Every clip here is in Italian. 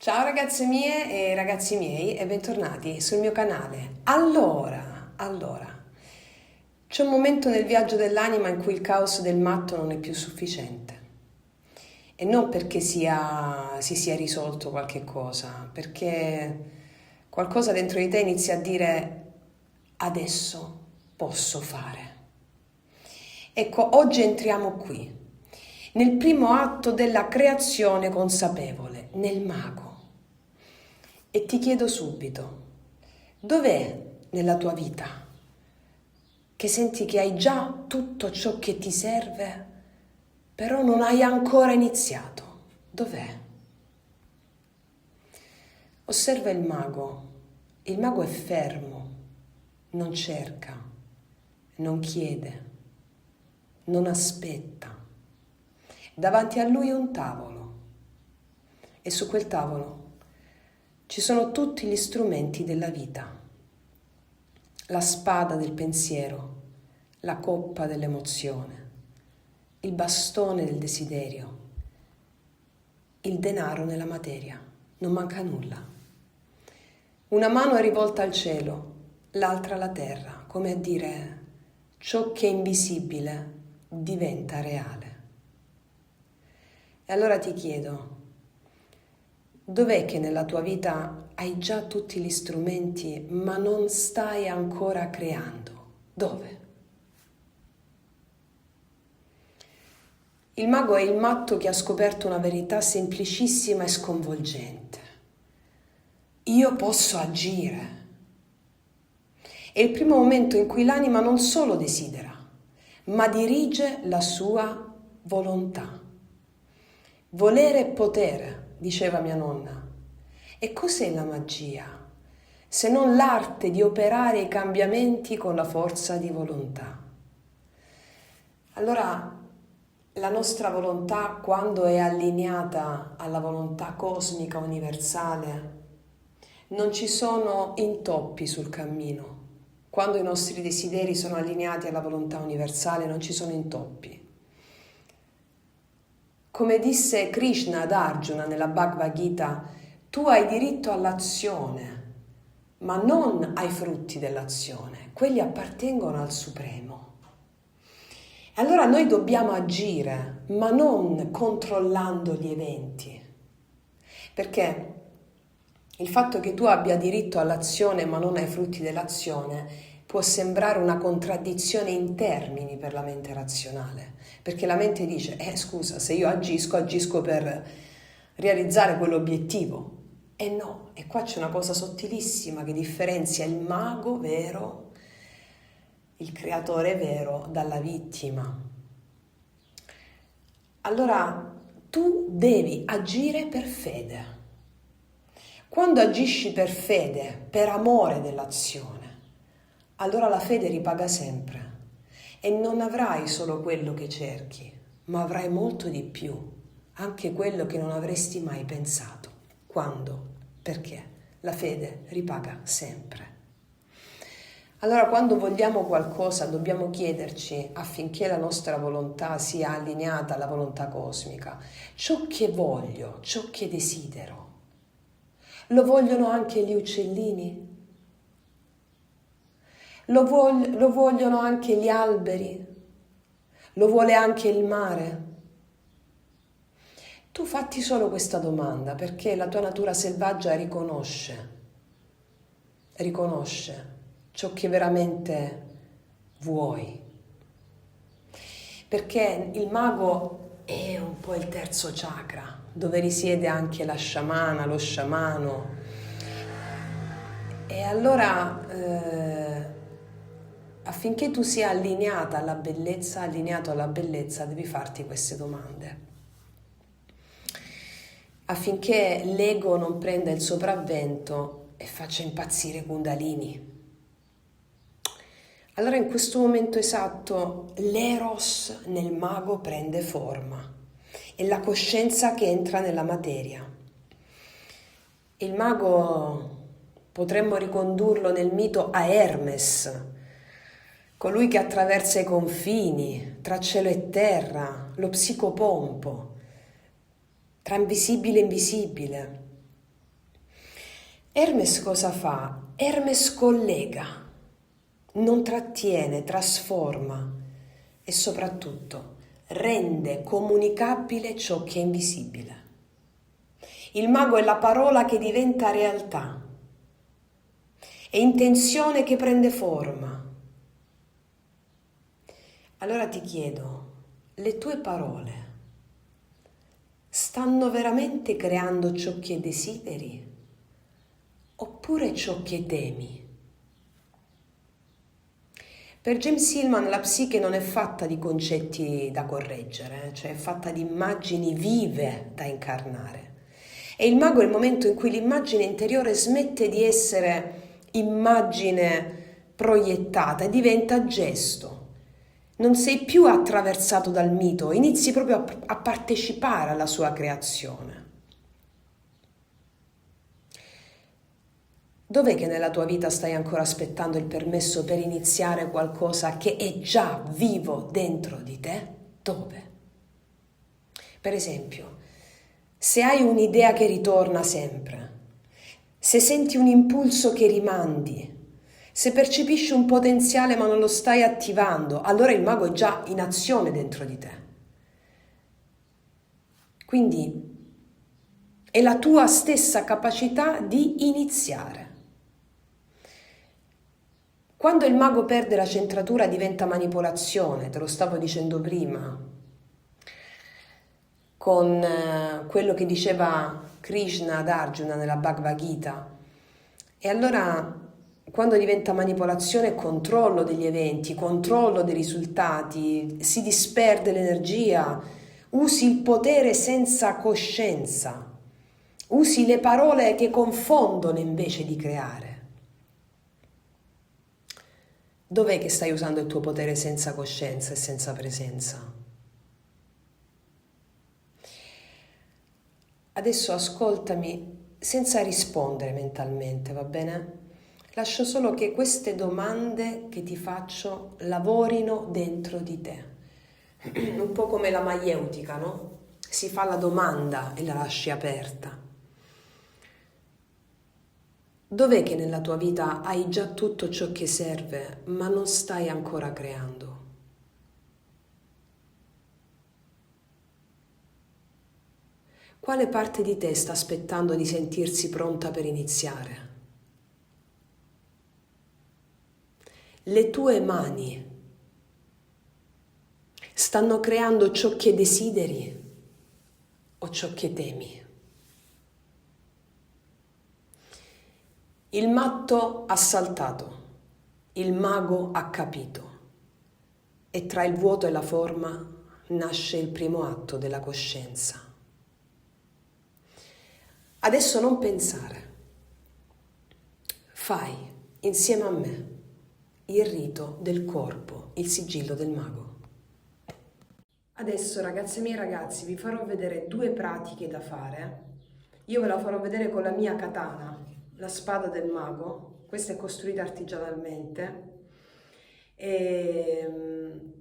Ciao ragazze mie e ragazzi miei e bentornati sul mio canale. Allora, c'è un momento nel viaggio dell'anima in cui il caos del matto non è più sufficiente. E non perché si sia risolto qualche cosa, perché qualcosa dentro di te inizia a dire adesso posso fare. Ecco, oggi entriamo qui, nel primo atto della creazione consapevole, nel mago. E ti chiedo subito, dov'è nella tua vita che senti che hai già tutto ciò che ti serve, però non hai ancora iniziato? Dov'è? Osserva il mago. Il mago è fermo, non cerca, non chiede, non aspetta. Davanti a lui è un tavolo e su quel tavolo ci sono tutti gli strumenti della vita. La spada del pensiero, la coppa dell'emozione, il bastone del desiderio, il denaro nella materia. Non manca nulla. Una mano è rivolta al cielo, l'altra alla terra, come a dire ciò che è invisibile diventa reale. E allora ti chiedo, dov'è che nella tua vita hai già tutti gli strumenti ma non stai ancora creando? Dove? Il mago è il matto che ha scoperto una verità semplicissima e sconvolgente. Io posso agire. È il primo momento in cui l'anima non solo desidera, ma dirige la sua volontà. Volere e potere, diceva mia nonna. E cos'è la magia? Se non l'arte di operare i cambiamenti con la forza di volontà. Allora, la nostra volontà, quando è allineata alla volontà cosmica universale, non ci sono intoppi sul cammino. Quando i nostri desideri sono allineati alla volontà universale, non ci sono intoppi. Come disse Krishna ad Arjuna nella Bhagavad Gita, tu hai diritto all'azione, ma non ai frutti dell'azione. Quelli appartengono al Supremo. Allora noi dobbiamo agire, ma non controllando gli eventi. Perché il fatto che tu abbia diritto all'azione ma non ai frutti dell'azione può sembrare una contraddizione in termini per la mente razionale, perché la mente dice, scusa, se io agisco per realizzare quell'obiettivo. E no, e qua c'è una cosa sottilissima che differenzia il mago vero, il creatore vero, dalla vittima. Allora, tu devi agire per fede. Quando agisci per fede, per amore dell'azione, allora la fede ripaga sempre e non avrai solo quello che cerchi, ma avrai molto di più, anche quello che non avresti mai pensato. Quando? Perché la fede ripaga sempre. Allora, quando vogliamo qualcosa, dobbiamo chiederci, affinché la nostra volontà sia allineata alla volontà cosmica, ciò che voglio, ciò che desidero. Lo vogliono anche gli uccellini? Lo vogliono anche gli alberi? Lo vuole anche il mare? Tu fatti solo questa domanda, perché la tua natura selvaggia riconosce ciò che veramente vuoi. Perché il mago è un po' il terzo chakra, dove risiede anche la sciamana, lo sciamano. E allora, affinché tu sia allineato alla bellezza, devi farti queste domande. Affinché l'ego non prenda il sopravvento e faccia impazzire Kundalini. Allora in questo momento esatto l'eros nel mago prende forma, è la coscienza che entra nella materia. Il mago potremmo ricondurlo nel mito a Hermes, colui che attraversa i confini tra cielo e terra, lo psicopompo, tra invisibile e invisibile. Hermes cosa fa? Hermes collega, non trattiene, trasforma e soprattutto rende comunicabile ciò che è invisibile. Il mago è la parola che diventa realtà, è intenzione che prende forma. Allora ti chiedo, le tue parole stanno veramente creando ciò che desideri oppure ciò che temi? Per James Hillman la psiche non è fatta di concetti da correggere, cioè è fatta di immagini vive da incarnare. E il mago è il momento in cui l'immagine interiore smette di essere immagine proiettata e diventa gesto. Non sei più attraversato dal mito, inizi proprio a partecipare alla sua creazione. Dov'è che nella tua vita stai ancora aspettando il permesso per iniziare qualcosa che è già vivo dentro di te? Dove? Per esempio, se hai un'idea che ritorna sempre, se senti un impulso che rimandi, se percepisci un potenziale ma non lo stai attivando, allora il mago è già in azione dentro di te. Quindi è la tua stessa capacità di iniziare. Quando il mago perde la centratura diventa manipolazione, te lo stavo dicendo prima, con quello che diceva Krishna ad Arjuna nella Bhagavad Gita. E allora quando diventa manipolazione e controllo degli eventi, controllo dei risultati, si disperde l'energia, usi il potere senza coscienza, usi le parole che confondono invece di creare. Dov'è che stai usando il tuo potere senza coscienza e senza presenza? Adesso ascoltami senza rispondere mentalmente, va bene? Lascio solo che queste domande che ti faccio lavorino dentro di te. Un po' come la maieutica, no? Si fa la domanda e la lasci aperta. Dov'è che nella tua vita hai già tutto ciò che serve, ma non stai ancora creando? Quale parte di te sta aspettando di sentirsi pronta per iniziare? Le tue mani stanno creando ciò che desideri o ciò che temi? Il matto ha saltato, il mago ha capito e tra il vuoto e la forma nasce il primo atto della coscienza. Adesso non pensare, fai insieme a me il rito del corpo, il sigillo del mago. Adesso ragazze miei ragazzi vi farò vedere due pratiche da fare. Io ve la farò vedere con la mia katana, la spada del mago. Questa è costruita artigianalmente e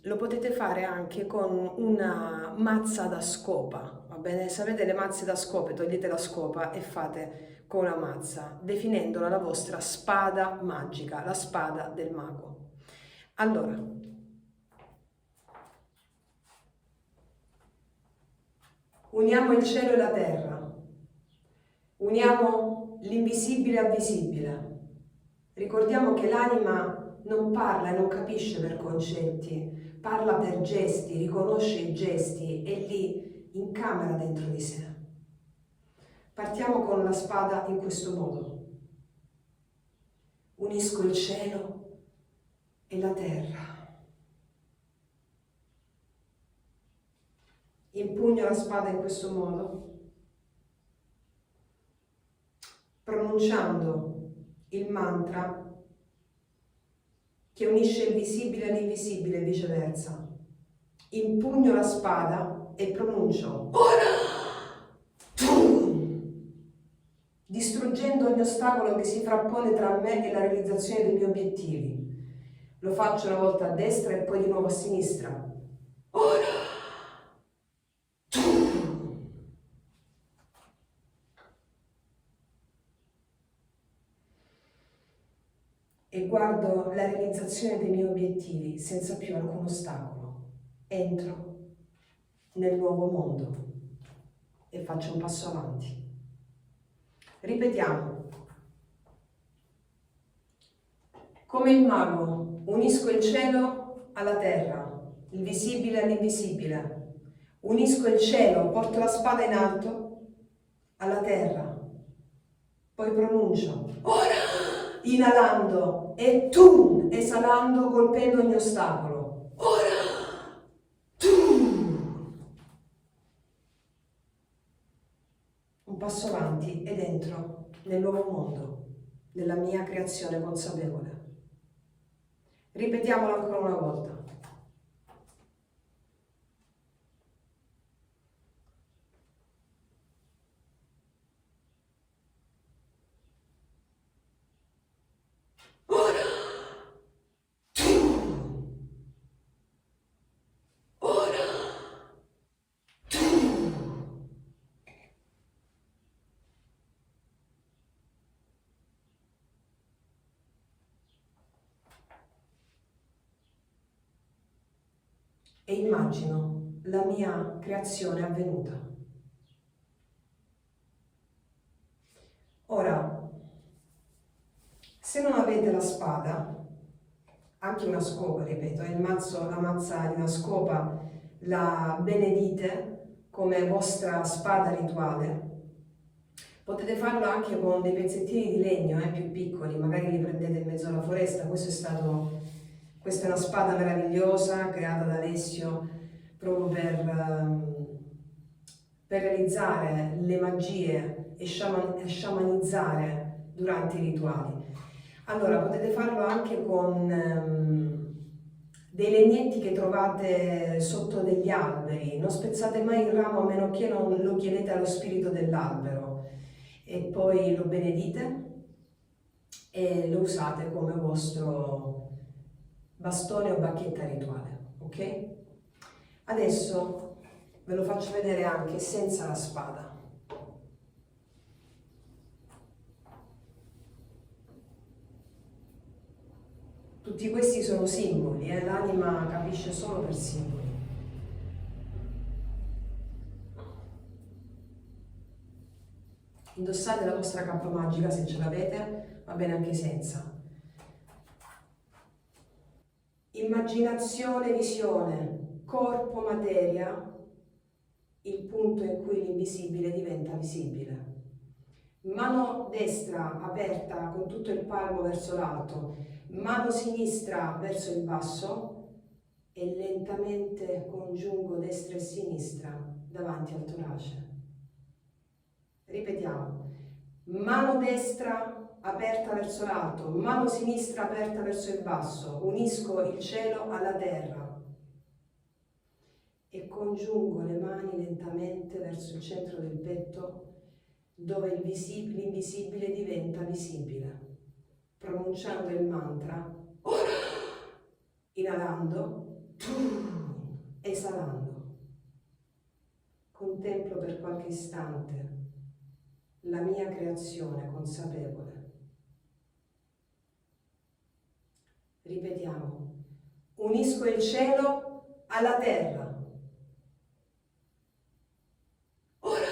lo potete fare anche con una mazza da scopa, va bene? Sapete le mazze da scope, togliete la scopa e fate con una mazza, definendola la vostra spada magica, la spada del mago. Allora, uniamo il cielo e la terra, uniamo l'invisibile al visibile. Ricordiamo che l'anima non parla e non capisce per concetti, parla per gesti, riconosce i gesti e li incamera dentro di sé. Partiamo con la spada in questo modo. Unisco il cielo e la terra. Impugno la spada in questo modo, pronunciando il mantra che unisce il visibile all'invisibile e viceversa. Impugno la spada e pronuncio distruggendo ogni ostacolo che si frappone tra me e la realizzazione dei miei obiettivi. Lo faccio una volta a destra e poi di nuovo a sinistra. e guardo la realizzazione dei miei obiettivi senza più alcun ostacolo. Entro nel nuovo mondo e faccio un passo avanti. Ripetiamo. Come il mago, unisco il cielo alla terra, il visibile all'invisibile. Unisco il cielo, porto la spada in alto alla terra. Poi pronuncio, ora, inalando e tu, esalando, colpendo ogni ostacolo. Ora, tu. Un passo avanti ed entro nel nuovo mondo, nella mia creazione consapevole. Ripetiamolo ancora una volta. Ora, tu. Ora, tu. E immagino la mia creazione avvenuta. Ora, se non avete la spada, anche una scopa, ripeto, il mazzo, la mazza di una scopa la benedite come vostra spada rituale. Potete farlo anche con dei pezzettini di legno più piccoli, magari li prendete in mezzo alla foresta. Questa è una spada meravigliosa creata da Alessio proprio per realizzare le magie e sciamanizzare durante i rituali. Allora, potete farlo anche con dei legnetti che trovate sotto degli alberi. Non spezzate mai il ramo a meno che non lo chiedete allo spirito dell'albero. E poi lo benedite e lo usate come vostro bastone o bacchetta rituale, ok? Adesso ve lo faccio vedere anche senza la spada. Tutti questi sono simboli, l'anima capisce solo per simboli. Indossate la vostra cappa magica se ce l'avete, va bene anche senza. Immaginazione, visione, corpo, materia, il punto in cui l'invisibile diventa visibile. Mano destra aperta con tutto il palmo verso l'alto, mano sinistra verso il basso e lentamente congiungo destra e sinistra davanti al torace. Ripetiamo, mano destra aperta verso l'alto, mano sinistra aperta verso il basso, unisco il cielo alla terra e congiungo le mani lentamente verso il centro del petto dove l'invisibile diventa visibile, pronunciando il mantra, ora, inalando, esalando. Contemplo per qualche istante la mia creazione consapevole. Ripetiamo, unisco il cielo alla terra. Ora,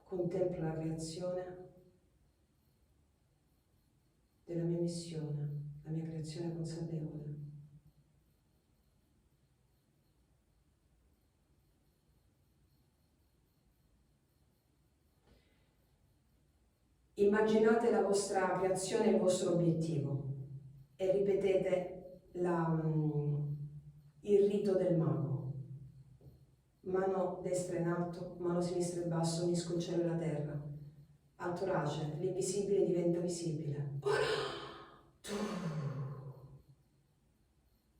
contemplo la creazione della mia missione, la mia creazione consapevole. Immaginate la vostra creazione e il vostro obiettivo e ripetete il rito del mago. Mano destra in alto, mano sinistra in basso, unisco il cielo e la terra. Al torace, l'invisibile diventa visibile.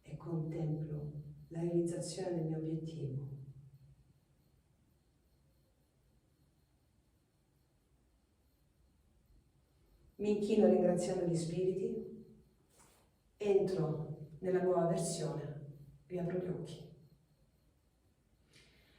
E contemplo la realizzazione del mio obiettivo. Mi inchino ringraziando gli spiriti, entro nella nuova versione, riapro gli occhi.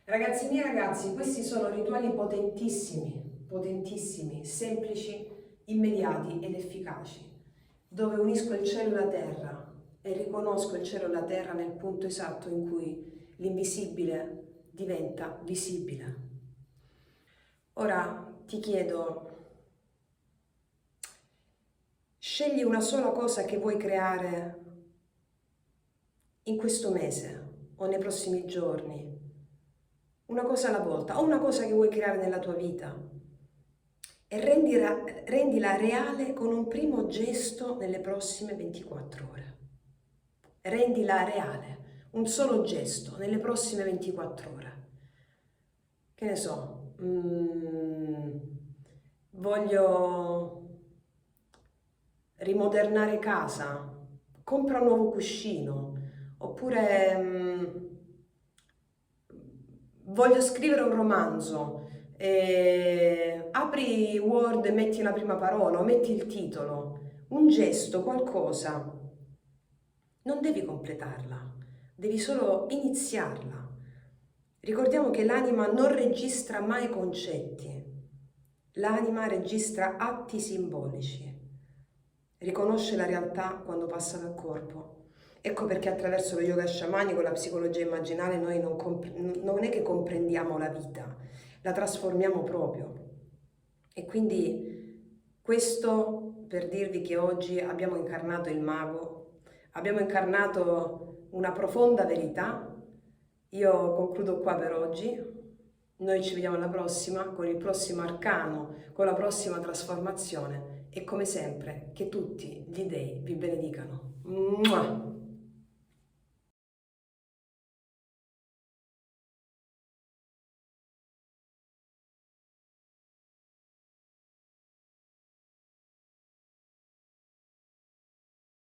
Ragazzi miei ragazzi, questi sono rituali potentissimi, potentissimi, semplici, immediati ed efficaci, dove unisco il cielo e la terra e riconosco il cielo e la terra nel punto esatto in cui l'invisibile diventa visibile. Ora ti chiedo, scegli una sola cosa che vuoi creare in questo mese o nei prossimi giorni, una cosa alla volta, o una cosa che vuoi creare nella tua vita e rendila reale con un primo gesto nelle prossime 24 ore. Rendila reale, un solo gesto nelle prossime 24 ore. Che ne so, voglio rimodernare casa, compra un nuovo cuscino, oppure voglio scrivere un romanzo, apri Word e metti la prima parola o metti il titolo, un gesto, qualcosa. Non devi completarla, devi solo iniziarla. Ricordiamo che l'anima non registra mai concetti, l'anima registra atti simbolici, riconosce la realtà quando passa dal corpo. Ecco perché attraverso lo yoga sciamanico, la psicologia immaginale, noi non è che comprendiamo la vita, la trasformiamo proprio. E quindi questo per dirvi che oggi abbiamo incarnato il mago, abbiamo incarnato una profonda verità. Io concludo qua per oggi. Noi ci vediamo alla prossima con il prossimo arcano, con la prossima trasformazione e come sempre che tutti gli dei vi benedicano. Mua!